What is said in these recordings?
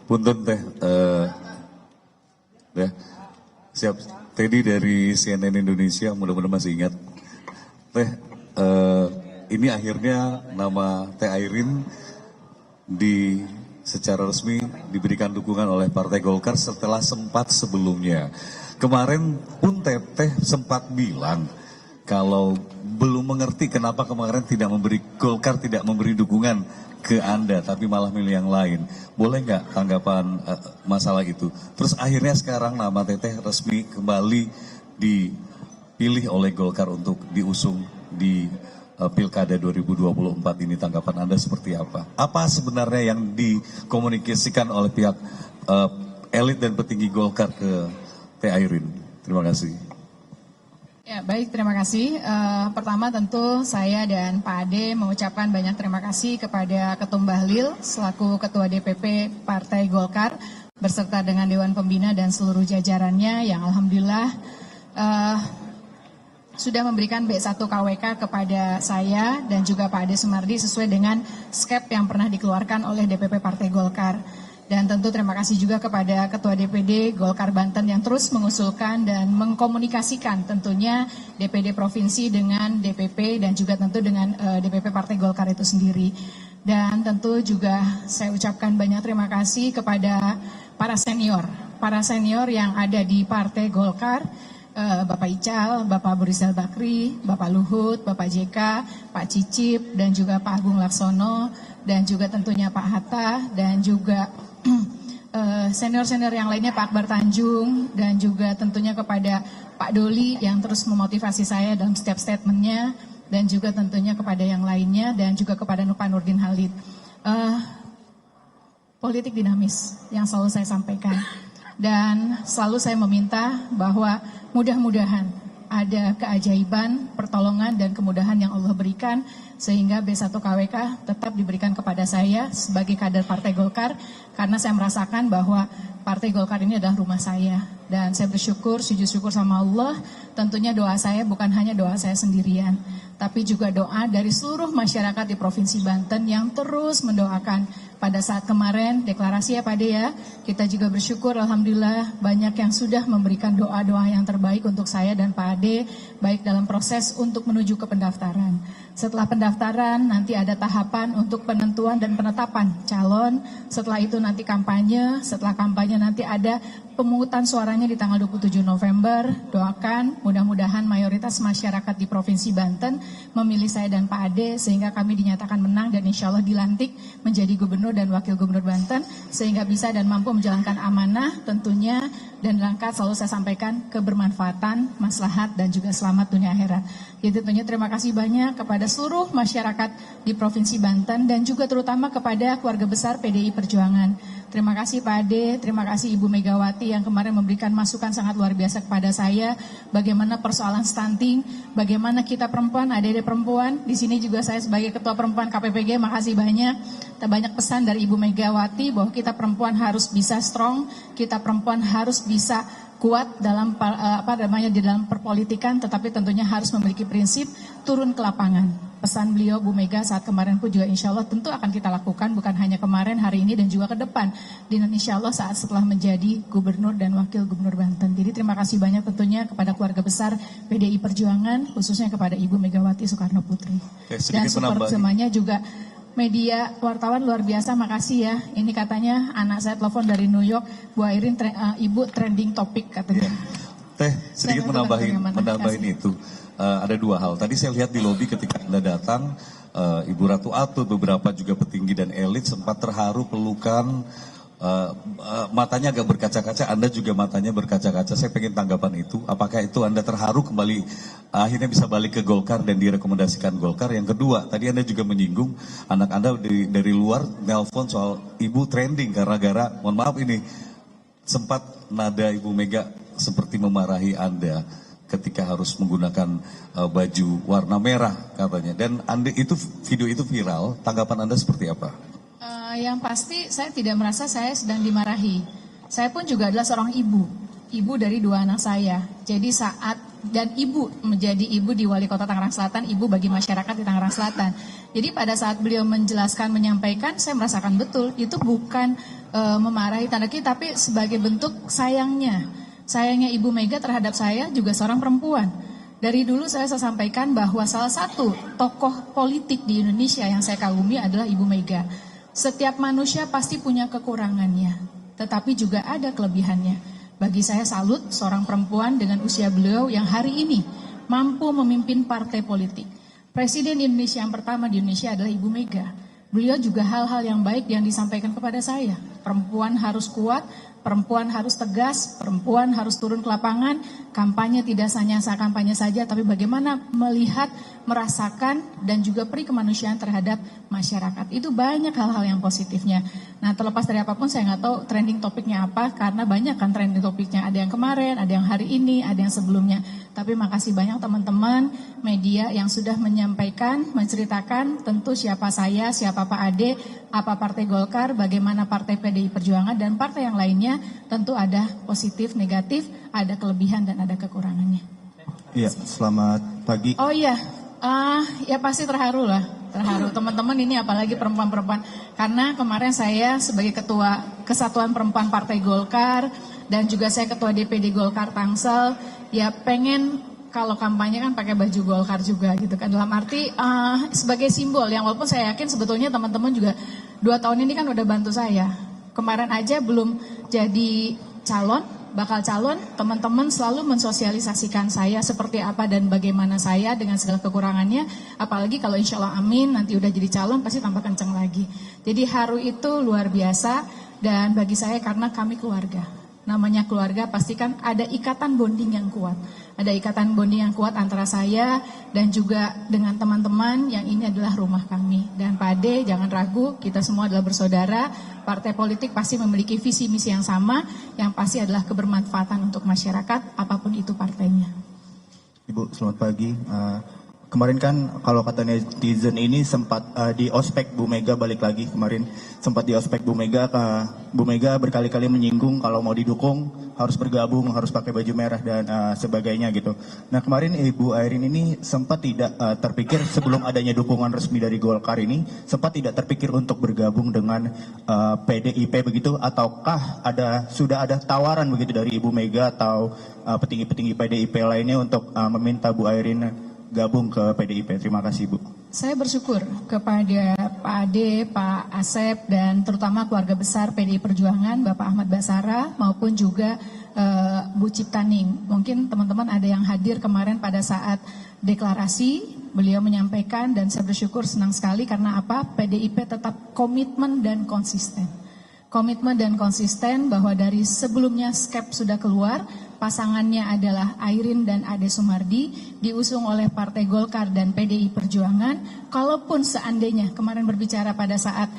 Punten teh, ya. Siap. Teddy dari CNN Indonesia, mudah-mudahan masih ingat. Teh, ini akhirnya nama Teh Airin secara resmi diberikan dukungan oleh Partai Golkar setelah sempat sebelumnya. Kemarin pun Teh sempat bilang kalau belum mengerti kenapa kemarin Golkar tidak memberi dukungan ke Anda, tapi malah milih yang lain. Boleh nggak tanggapan masalah itu? Terus akhirnya sekarang nama Teteh resmi kembali dipilih oleh Golkar untuk diusung di Pilkada 2024 ini. Tanggapan Anda seperti apa? Apa sebenarnya yang dikomunikasikan oleh pihak elit dan petinggi Golkar ke Teh Airin? Terima kasih. Ya, baik, terima kasih. Pertama tentu saya dan Pak Ade mengucapkan banyak terima kasih kepada Ketum Bahlil selaku Ketua DPP Partai Golkar beserta dengan Dewan Pembina dan seluruh jajarannya yang alhamdulillah sudah memberikan B1 KWK kepada saya dan juga Pak Ade Sumardi sesuai dengan skep yang pernah dikeluarkan oleh DPP Partai Golkar. Dan tentu terima kasih juga kepada Ketua DPD Golkar Banten yang terus mengusulkan dan mengkomunikasikan tentunya DPD Provinsi dengan DPP dan juga tentu dengan DPP Partai Golkar itu sendiri. Dan tentu juga saya ucapkan banyak terima kasih kepada para senior yang ada di Partai Golkar, Bapak Ical, Bapak Abu Rizal Bakri, Bapak Luhut, Bapak JK, Pak Cicip, dan juga Pak Agung Laksono, dan juga tentunya Pak Hatta, dan juga senior-senior yang lainnya, Pak Akbar Tanjung, dan juga tentunya kepada Pak Doli yang terus memotivasi saya dalam setiap statementnya, dan juga tentunya kepada yang lainnya, dan juga kepada Pak Nurdin Halid. Politik dinamis yang selalu saya sampaikan, dan selalu saya meminta bahwa mudah-mudahan ada keajaiban, pertolongan, dan kemudahan yang Allah berikan sehingga B1 KWK tetap diberikan kepada saya sebagai kader Partai Golkar karena saya merasakan bahwa Partai Golkar ini adalah rumah saya dan saya bersyukur, sujud syukur sama Allah. Tentunya doa saya bukan hanya doa saya sendirian, tapi juga doa dari seluruh masyarakat di Provinsi Banten yang terus mendoakan. Pada saat kemarin deklarasi ya Pak Ade ya, kita juga bersyukur alhamdulillah banyak yang sudah memberikan doa-doa yang terbaik untuk saya dan Pak Ade, baik dalam proses untuk menuju ke pendaftaran. Setelah pendaftaran nanti ada tahapan untuk penentuan dan penetapan calon, setelah itu nanti kampanye, setelah kampanye nanti ada pemungutan suaranya di tanggal 27 November. Doakan mudah-mudahan mayoritas masyarakat di Provinsi Banten memilih saya dan Pak Ade sehingga kami dinyatakan menang dan insya Allah dilantik menjadi Gubernur dan Wakil Gubernur Banten sehingga bisa dan mampu menjalankan amanah tentunya dan rangka selalu saya sampaikan kebermanfaatan, maslahat dan juga selamat dunia akhirat. Jadi tentunya terima kasih banyak kepada seluruh masyarakat di Provinsi Banten dan juga terutama kepada keluarga besar PDI Perjuangan. Terima kasih Pak Ade, terima kasih Ibu Megawati yang kemarin memberikan masukan sangat luar biasa kepada saya. Bagaimana persoalan stunting, bagaimana kita perempuan, adik-adik perempuan. Di sini juga saya sebagai Ketua Perempuan KPPG, makasih banyak. Banyak pesan dari Ibu Megawati bahwa kita perempuan harus bisa strong, kita perempuan harus bisa kuat dalam di dalam perpolitikan, tetapi tentunya harus memiliki prinsip turun ke lapangan. Pesan beliau Bu Mega saat kemarin pun juga insya Allah tentu akan kita lakukan bukan hanya kemarin, hari ini dan juga ke depan dan insya Allah saat setelah menjadi Gubernur dan Wakil Gubernur Banten. Jadi terima kasih banyak tentunya kepada keluarga besar PDI Perjuangan khususnya kepada Ibu Megawati Soekarno Putri. Dan support semuanya juga media wartawan luar biasa, makasih ya. Ini katanya anak saya telepon dari New York, Bu Airin Ibu trending topik katanya. Teh sedikit menambahin itu. Ada dua hal. Tadi saya lihat di lobi ketika Anda datang, Ibu Ratu Atut, beberapa juga petinggi dan elit sempat terharu pelukan, matanya agak berkaca-kaca, Anda juga matanya berkaca-kaca. Saya pengen tanggapan itu. Apakah itu Anda terharu kembali, akhirnya bisa balik ke Golkar dan direkomendasikan Golkar? Yang kedua, tadi Anda juga menyinggung anak Anda dari luar nelpon soal Ibu trending gara-gara, mohon maaf ini, sempat nada Ibu Mega seperti memarahi Anda ketika harus menggunakan baju warna merah katanya. Dan itu video itu viral, tanggapan Anda seperti apa? Yang pasti saya tidak merasa saya sedang dimarahi. Saya pun juga adalah seorang ibu dari dua anak saya. Jadi saat dan ibu, menjadi ibu di Wali Kota Tangerang Selatan, ibu bagi masyarakat di Tangerang Selatan. Jadi pada saat beliau menjelaskan, menyampaikan, saya merasakan betul itu bukan memarahi tanda kutip, tapi sebagai bentuk sayangnya Ibu Mega terhadap saya juga seorang perempuan. Dari dulu saya sampaikan bahwa salah satu tokoh politik di Indonesia yang saya kagumi adalah Ibu Mega. Setiap manusia pasti punya kekurangannya, tetapi juga ada kelebihannya. Bagi saya salut seorang perempuan dengan usia beliau yang hari ini mampu memimpin partai politik. Presiden Indonesia yang pertama di Indonesia adalah Ibu Mega. Beliau juga hal-hal yang baik yang disampaikan kepada saya. Perempuan harus kuat, perempuan harus tegas, perempuan harus turun ke lapangan. Kampanye tidak hanya kampanye saja, tapi bagaimana melihat, merasakan, dan juga peri kemanusiaan terhadap masyarakat. Itu banyak hal-hal yang positifnya. Nah, terlepas dari apapun saya nggak tahu trending topiknya apa, karena banyak kan trending topiknya. Ada yang kemarin, ada yang hari ini, ada yang sebelumnya. Tapi makasih banyak teman-teman media yang sudah menyampaikan, menceritakan tentu siapa saya, siapa Pak Ade, apa Partai Golkar, bagaimana Partai PDI Perjuangan, dan partai yang lainnya. Tentu ada positif, negatif, ada kelebihan dan ada kekurangannya. Iya, selamat pagi. Oh iya, ya pasti terharu lah, terharu teman-teman ini apalagi perempuan-perempuan. Karena kemarin saya sebagai Ketua Kesatuan Perempuan Partai Golkar dan juga saya Ketua DPD Golkar Tangsel, ya pengen kalau kampanye kan pakai baju Golkar juga gitu kan. Dalam arti sebagai simbol yang walaupun saya yakin sebetulnya teman-teman juga 2 tahun ini kan udah bantu saya. Kemarin aja belum jadi calon, bakal calon, teman-teman selalu mensosialisasikan saya seperti apa dan bagaimana saya dengan segala kekurangannya. Apalagi kalau insya Allah amin nanti udah jadi calon pasti tambah kencang lagi. Jadi haru itu luar biasa dan bagi saya karena kami keluarga. Namanya keluarga pastikan ada ikatan bonding yang kuat. Ada ikatan bonding yang kuat antara saya dan juga dengan teman-teman yang ini adalah rumah kami. Dan Pak Ade jangan ragu, kita semua adalah bersaudara. Partai politik pasti memiliki visi misi yang sama, yang pasti adalah kebermanfaatan untuk masyarakat, apapun itu partainya. Ibu, selamat pagi. Kemarin kan kalau kata netizen ini sempat di ospek Bu Mega, balik lagi kemarin sempat di ospek Bu Mega berkali-kali menyinggung kalau mau didukung harus bergabung, harus pakai baju merah dan sebagainya gitu. Nah kemarin Ibu Airin ini sempat tidak terpikir sebelum adanya dukungan resmi dari Golkar ini sempat tidak terpikir untuk bergabung dengan PDIP begitu, ataukah sudah ada tawaran begitu dari Ibu Mega atau petinggi-petinggi PDIP lainnya untuk meminta Bu Airin gabung ke PDIP. Terima kasih Bu. Saya bersyukur kepada Pak Ade, Pak Asep, dan terutama keluarga besar PDI Perjuangan, Bapak Ahmad Basara, maupun juga Bu Ciptaning. Mungkin teman-teman ada yang hadir kemarin pada saat deklarasi, beliau menyampaikan dan saya bersyukur senang sekali karena apa? PDIP tetap komitmen dan konsisten. Komitmen dan konsisten bahwa dari sebelumnya skep sudah keluar, pasangannya adalah Airin dan Ade Sumardi, diusung oleh Partai Golkar dan PDI Perjuangan. Kalaupun seandainya kemarin berbicara pada saat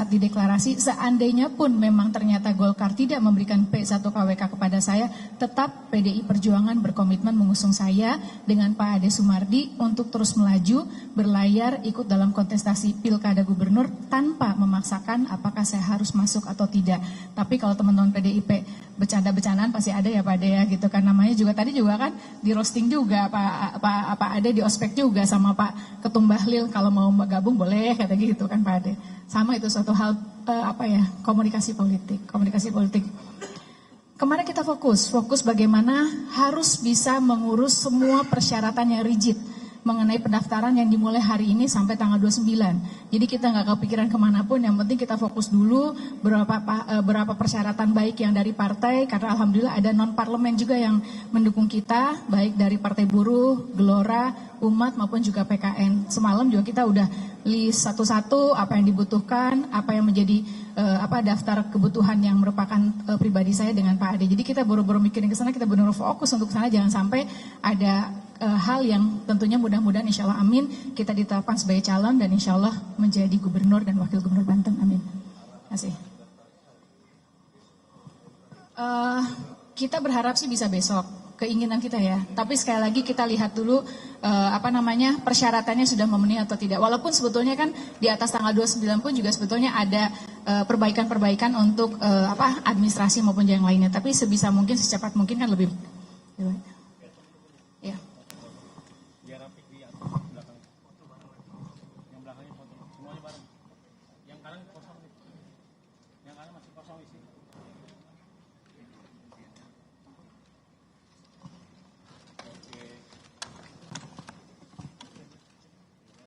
dideklarasi, seandainya pun memang ternyata Golkar tidak memberikan P1KWK kepada saya, tetap PDI Perjuangan berkomitmen mengusung saya dengan Pak Ade Sumardi untuk terus melaju, berlayar, ikut dalam kontestasi Pilkada Gubernur tanpa memaksakan apakah saya harus masuk atau tidak. Tapi kalau teman-teman PDIP bercanda-bercandaan pasti ada ya Pak Ade ya gitu kan, namanya juga tadi juga kan di roasting juga Pak Ade, di ospek juga sama Pak Ketum Bahlil, kalau mau gabung boleh kata gitu kan Pak Ade. Sama itu suatu hal komunikasi politik. Kemarin kita fokus bagaimana harus bisa mengurus semua persyaratan yang rigid mengenai pendaftaran yang dimulai hari ini sampai tanggal 29. Jadi kita nggak kepikiran kemanapun, yang penting kita fokus dulu berapa persyaratan baik yang dari partai, karena alhamdulillah ada non-parlemen juga yang mendukung kita, baik dari Partai Buruh, Gelora, Umat maupun juga PKN. Semalam juga kita udah list satu-satu apa yang dibutuhkan, apa yang menjadi daftar kebutuhan yang merupakan pribadi saya dengan Pak Ade. Jadi kita buru-buru mikirin ke sana, kita benar-benar fokus untuk sana, jangan sampai ada hal yang tentunya mudah-mudahan insya Allah amin kita ditetapkan sebagai calon dan insya Allah menjadi gubernur dan wakil gubernur Banten, amin. Terima kasih. Kita berharap sih bisa besok, keinginan kita ya. Tapi sekali lagi kita lihat dulu persyaratannya sudah memenuhi atau tidak. Walaupun sebetulnya kan di atas tanggal 29 pun juga sebetulnya ada perbaikan-perbaikan untuk administrasi maupun yang lainnya. Tapi sebisa mungkin, secepat mungkin kan lebih. sih.